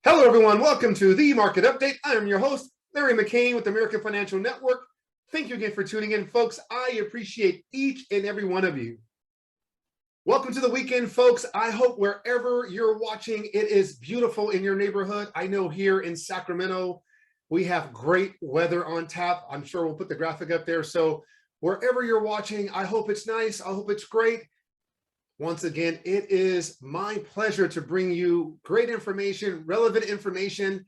Hello, everyone. Welcome to the Market Update. I am your host, Larry McCain with American Financial Network. Thank you again for tuning in, folks. I appreciate each and every one of you. Welcome to the weekend, folks. I hope wherever you're watching, it is beautiful in your neighborhood. I know here in Sacramento, we have great weather on tap. I'm sure we'll put the graphic up there. So wherever you're watching, I hope it's nice. I hope it's great. Once again, it is my pleasure to bring you great information, relevant information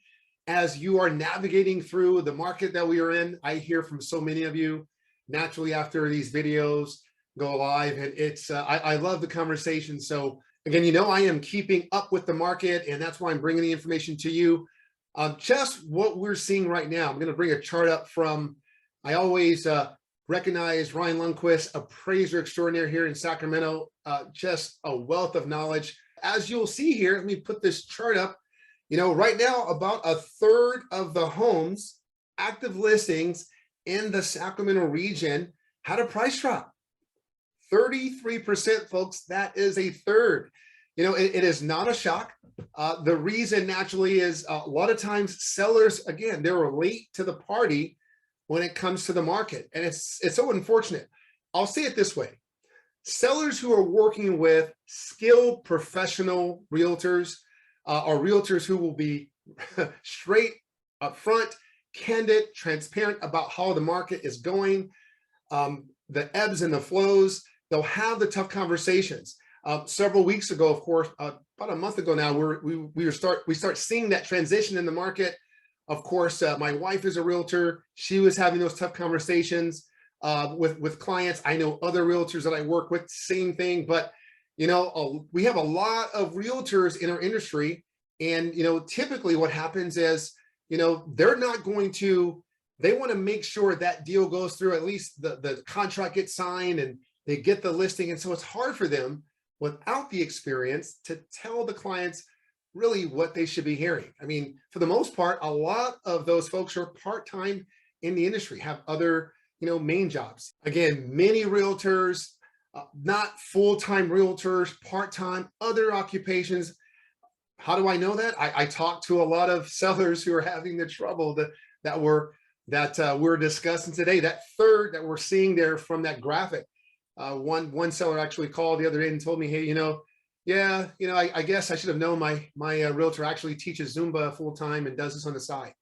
as you are navigating through the market that we are in. I hear from so many of you naturally after these videos go live, and it's I love the conversation. So again, I am keeping up with the market, and that's why I'm bringing the information to you. Just what we're seeing right now. I'm going to bring a chart up from, I always recognize Ryan Lundquist, appraiser extraordinaire here in Sacramento, just a wealth of knowledge. As you'll see here, let me put this chart up. Right now, about a third of the homes, active listings in the Sacramento region had a price drop. 33%, folks, that is a third. It is not a shock. The reason naturally is a lot of times sellers, again, they were late to the party when it comes to the market. And it's so unfortunate. I'll say it this way. Sellers who are working with skilled professional realtors are realtors who will be straight up front, candid, transparent about how the market is going, the ebbs and the flows. They'll have the tough conversations. Several weeks ago, of course, about a month ago now, we start seeing that transition in the market. Of course, my wife is a realtor. She was having those tough conversations with clients. I know other realtors that I work with, same thing. But, we have a lot of realtors in our industry. And, typically what happens is, they're not going to, they want to make sure that deal goes through, at least the contract gets signed and they get the listing. And so it's hard for them without the experience to tell the clients really what they should be hearing. I mean, for the most part, a lot of those folks are part-time in the industry, have other, main jobs. Again, many realtors, not full-time realtors, part-time, other occupations. How do I know that? I talked to a lot of sellers who are having the trouble that we're discussing today. That third that we're seeing there from that graphic. One seller actually called the other day and told me, hey, yeah, I guess I should have known my realtor actually teaches Zumba full time and does this on the side.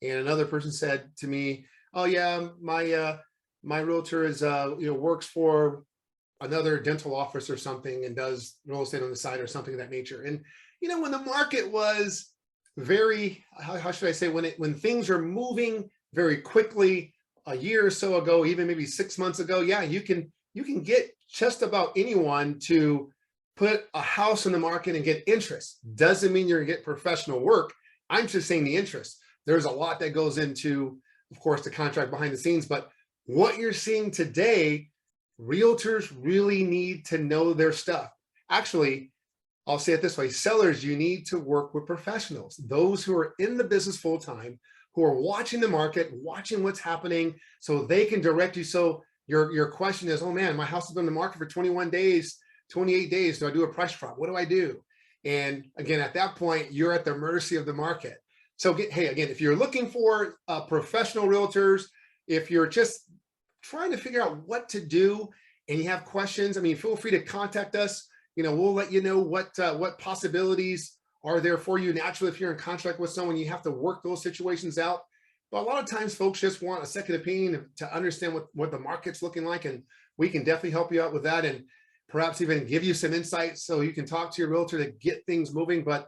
And another person said to me, oh yeah, my realtor is works for another dental office or something and does real estate on the side or something of that nature. And when the market was very, how should I say, when things are moving very quickly, a year or so ago, even maybe 6 months ago, yeah, you can get just about anyone to put a house in the market and get interest. Doesn't mean you're gonna get professional work. I'm just saying the interest. There's a lot that goes into, of course, the contract behind the scenes, but what you're seeing today, realtors really need to know their stuff. Actually, I'll say it this way, sellers, you need to work with professionals, those who are in the business full time, who are watching the market, watching what's happening so they can direct you. So your question is, oh man, my house has been in the market for 21 days, 28 days. Do I do a price drop? What do I do? And again, at that point, you're at the mercy of the market. So hey, again, if you're looking for professional realtors, if you're just trying to figure out what to do and you have questions, I mean, feel free to contact us. We'll let you know what possibilities are there for you. Naturally, if you're in contract with someone, you have to work those situations out. But a lot of times folks just want a second opinion to understand what the market's looking like. And we can definitely help you out with that. And perhaps even give you some insights so you can talk to your realtor to get things moving. But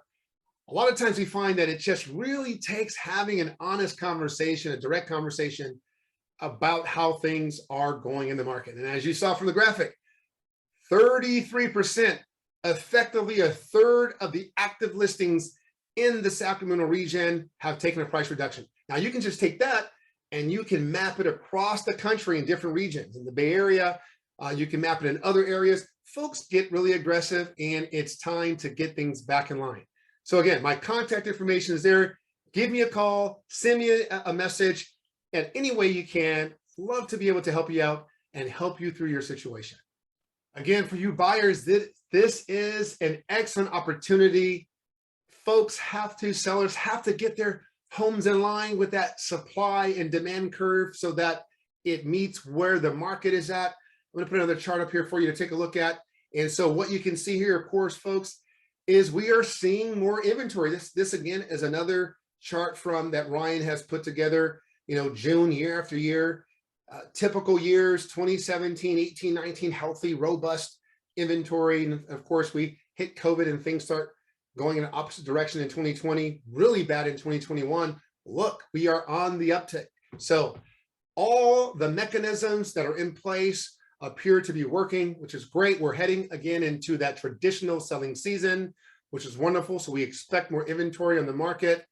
a lot of times we find that it just really takes having an honest conversation, a direct conversation about how things are going in the market. And as you saw from the graphic, 33%, effectively a third of the active listings in the Sacramento region have taken a price reduction. Now you can just take that and you can map it across the country in different regions. In the Bay Area, you can map it in other areas. Folks get really aggressive and it's time to get things back in line. So again, my contact information is there. Give me a call, send me a message in any way you can. Love to be able to help you out and help you through your situation. Again, for you buyers, this is an excellent opportunity sellers have to get their homes in line with that supply and demand curve so that it meets where the market is at. I'm going to put another chart up here for you to take a look at. And so what you can see here, of course, folks, is we are seeing more inventory. This again is another chart from that Ryan has put together, June year after year, typical years, 2017, 18, 19, healthy, robust inventory. And of course, we hit COVID and things start going in the opposite direction in 2020, really bad in 2021. Look, we are on the uptick. So all the mechanisms that are in place appear to be working, which is great. We're heading again into that traditional selling season, which is wonderful. So we expect more inventory on the market.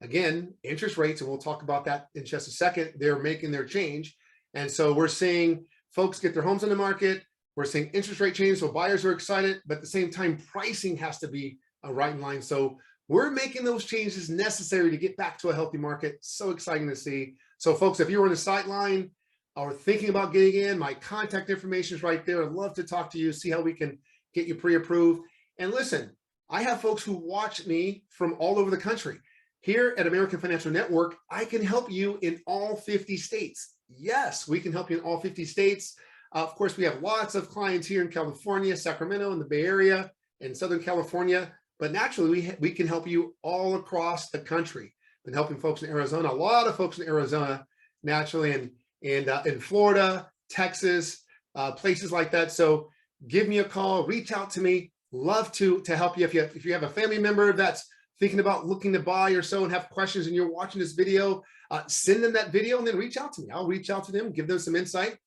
Again, interest rates, and we'll talk about that in just a second, they're making their change. And so we're seeing folks get their homes on the market. We're seeing interest rate change, so buyers are excited, but at the same time, pricing has to be right in line. So we're making those changes necessary to get back to a healthy market. So exciting to see. So folks, if you're on the sideline or thinking about getting in, my contact information is right there. I'd love to talk to you, see how we can get you pre-approved. And listen, I have folks who watch me from all over the country. Here at American Financial Network, I can help you in all 50 states. Yes, we can help you in all 50 states. Of course, we have lots of clients here in California, Sacramento, and the Bay Area, and Southern California. But naturally, we can help you all across the country. Been helping folks in Arizona, a lot of folks in Arizona, naturally, and in Florida, Texas, places like that. So give me a call, reach out to me. Love to help you. If you have a family member that's thinking about looking to buy or so and have questions and you're watching this video, send them that video and then reach out to me. I'll reach out to them, give them some insight.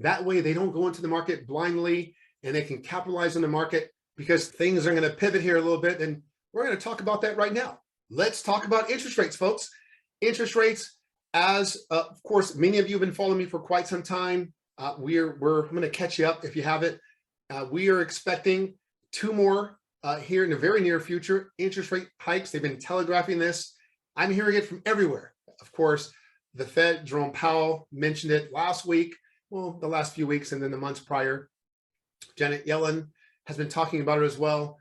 That way they don't go into the market blindly and they can capitalize on the market, because things are going to pivot here a little bit. And we're going to talk about that right now. Let's talk about interest rates, folks. Interest rates, as of course, many of you have been following me for quite some time. I'm going to catch you up if you haven't. We are expecting 2 more here in the very near future interest rate hikes. They've been telegraphing this. I'm hearing it from everywhere. Of course, the Fed, Jerome Powell mentioned it last week, well, the last few weeks and then the months prior. Janet Yellen has been talking about it as well.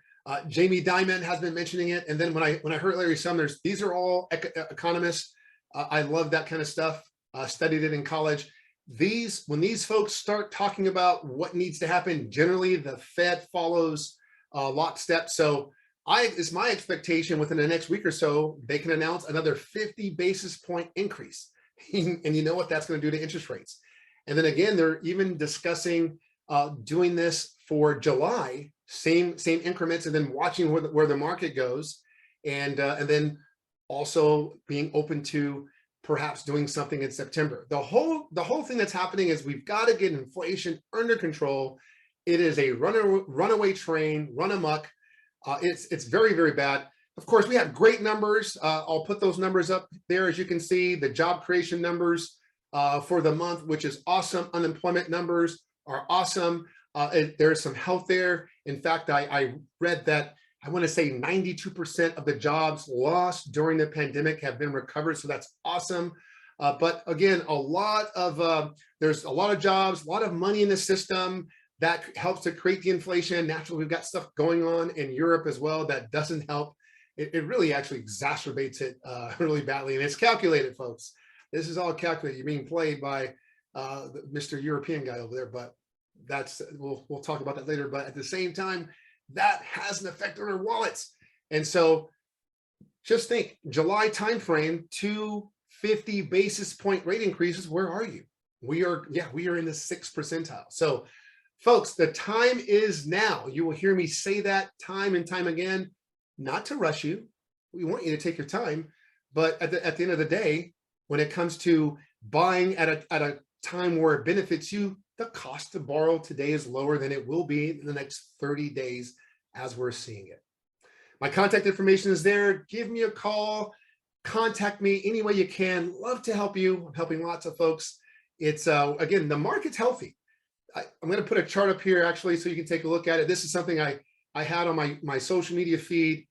Jamie Dimon has been mentioning it. And then when I heard Larry Summers, these are all economists. I love that kind of stuff. Studied it in college. When these folks start talking about what needs to happen, generally the Fed follows lockstep. So it's my expectation within the next week or so, they can announce another 50 basis point increase. And you know what that's going to do to interest rates. And then again, they're even discussing doing this for July, same increments, and then watching where the market goes, and then also being open to perhaps doing something in September. The whole thing that's happening is we've got to get inflation under control. It is a runaway train, run amok. It's very, very bad. Of course, we have great numbers. I'll put those numbers up there. As you can see, the job creation numbers for the month, which is awesome. Unemployment numbers are awesome. There's some health there. In fact, I read that I want to say 92% of the jobs lost during the pandemic have been recovered. So that's awesome. But again, there's a lot of jobs, a lot of money in the system that helps to create the inflation. Naturally, we've got stuff going on in Europe as well that doesn't help. It really actually exacerbates it really badly. And it's calculated, folks. This is all calculated. You're being played by Mr. European guy over there, but we'll talk about that later. But at the same time, that has an effect on our wallets. And so just think, July timeframe, 250 basis point rate increases. Where are you? We are in the 6th percentile. So folks, the time is now. You will hear me say that time and time again, not to rush you. We want you to take your time. But at the end of the day, when it comes to buying at a time where it benefits you, the cost to borrow today is lower than it will be in the next 30 days as we're seeing it. My contact information is there. Give me a call, contact me any way you can. Love to help you. I'm helping lots of folks. It's again, the market's healthy. I'm going to put a chart up here actually so you can take a look at it. This is something I had on my social media feed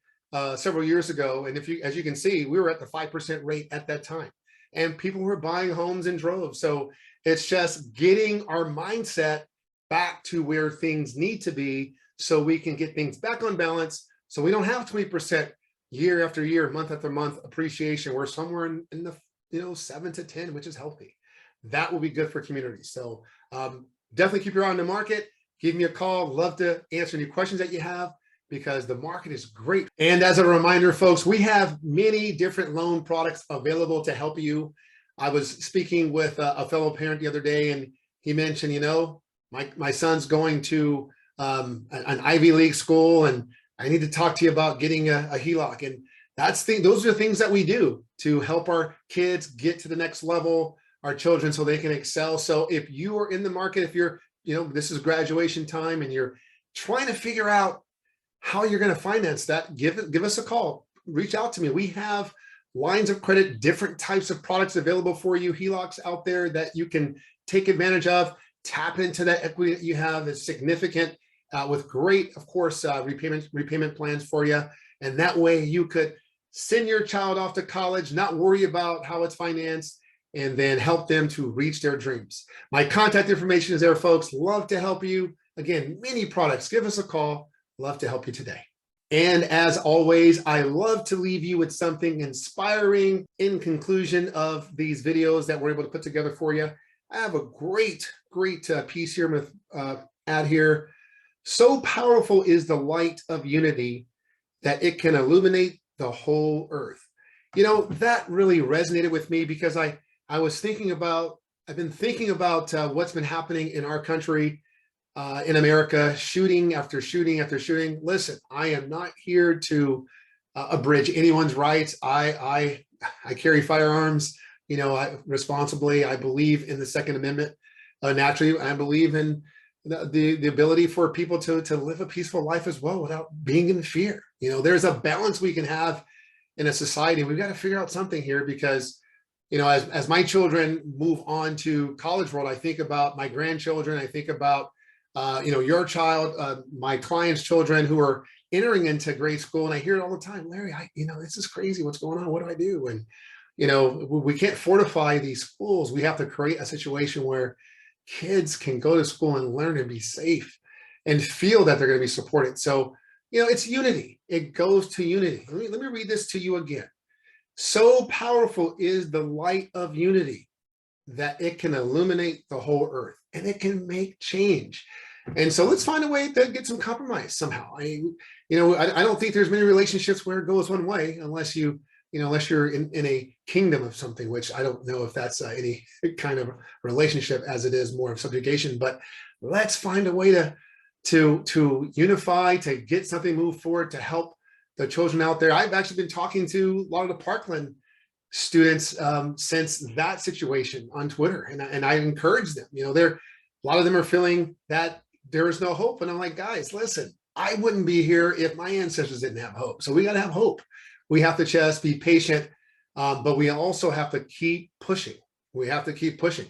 several years ago. And as you can see, we were at the 5% rate at that time. And people were buying homes in droves. So it's just getting our mindset back to where things need to be so we can get things back on balance. So we don't have 20% year after year, month after month appreciation. We're somewhere in the 7 to 10, which is healthy. That will be good for communities. So definitely keep your eye on the market. Give me a call. Love to answer any questions that you have, because the market is great. And as a reminder, folks, we have many different loan products available to help you. I was speaking with a fellow parent the other day, and he mentioned, my son's going to an Ivy League school, and I need to talk to you about getting a HELOC. And those are the things that we do to help our kids get to the next level, our children, so they can excel. So if you are in the market, if you're, this is graduation time and you're trying to figure out how you're going to finance that, give us a call. Reach out to me. We have lines of credit, different types of products available for you, HELOCs out there that you can take advantage of. Tap into that equity that you have is significant, with great, of course, repayment plans for you. And that way you could send your child off to college, not worry about how it's financed, and then help them to reach their dreams. My contact information is there, folks. Love to help you. Again, many products. Give us a call. Love to help you today. And as always, I love to leave you with something inspiring in conclusion of these videos that we're able to put together for you. I have a great piece here with add here. So powerful is the light of unity that it can illuminate the whole earth. That really resonated with me, because I've been thinking about what's been happening in our country, in America, shooting after shooting after shooting. Listen, I am not here to abridge anyone's rights. I carry firearms, responsibly. I believe in the Second Amendment. Naturally, I believe in the ability for people to live a peaceful life as well without being in fear. There's a balance we can have in a society. We've got to figure out something here, because as my children move on to college world, I think about my grandchildren. I think about your child, my clients' children who are entering into grade school, and I hear it all the time. Larry, this is crazy. What's going on? What do I do? And we can't fortify these schools. We have to create a situation where kids can go to school and learn and be safe and feel that they're going to be supported. So, it's unity. It goes to unity. Let me read this to you again. So powerful is the light of unity that it can illuminate the whole earth, and it can make change. And so let's find a way to get some compromise somehow. I don't think there's many relationships where it goes one way, unless you're in a kingdom of something, which I don't know if that's any kind of relationship, as it is more of subjugation. But let's find a way to unify, to get something moved forward, to help the children out there. I've actually been talking to a lot of the Parkland students since that situation on Twitter, and I encourage them. A lot of them are feeling that there is no hope, and I'm like, guys, listen, I wouldn't be here if my ancestors didn't have hope. So we got to have hope. We have to just be patient, but we also have to keep pushing. We have to keep pushing.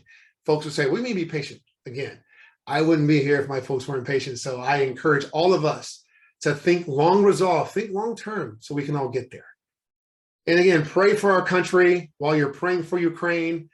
Folks will say, we may be patient. Again, I wouldn't be here if my folks weren't patient. So I encourage all of us to think long resolve, think long term, so we can all get there. And again, pray for our country while you're praying for Ukraine,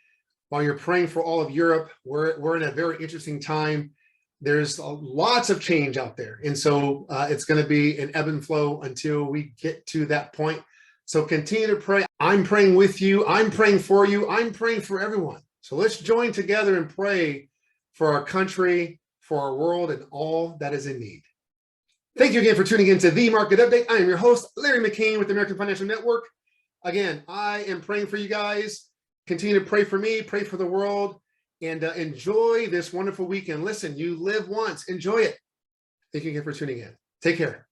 while you're praying for all of Europe. We're in a very interesting time. There's lots of change out there. And so it's going to be an ebb and flow until we get to that point. So continue to pray. I'm praying with you. I'm praying for you. I'm praying for everyone. So let's join together and pray for our country, for our world, and all that is in need. Thank you again for tuning in to The Market Update. I am your host, Larry McCain with the American Financial Network. Again, I am praying for you guys. Continue to pray for me, pray for the world, and enjoy this wonderful weekend. Listen, you live once. Enjoy it. Thank you again for tuning in. Take care.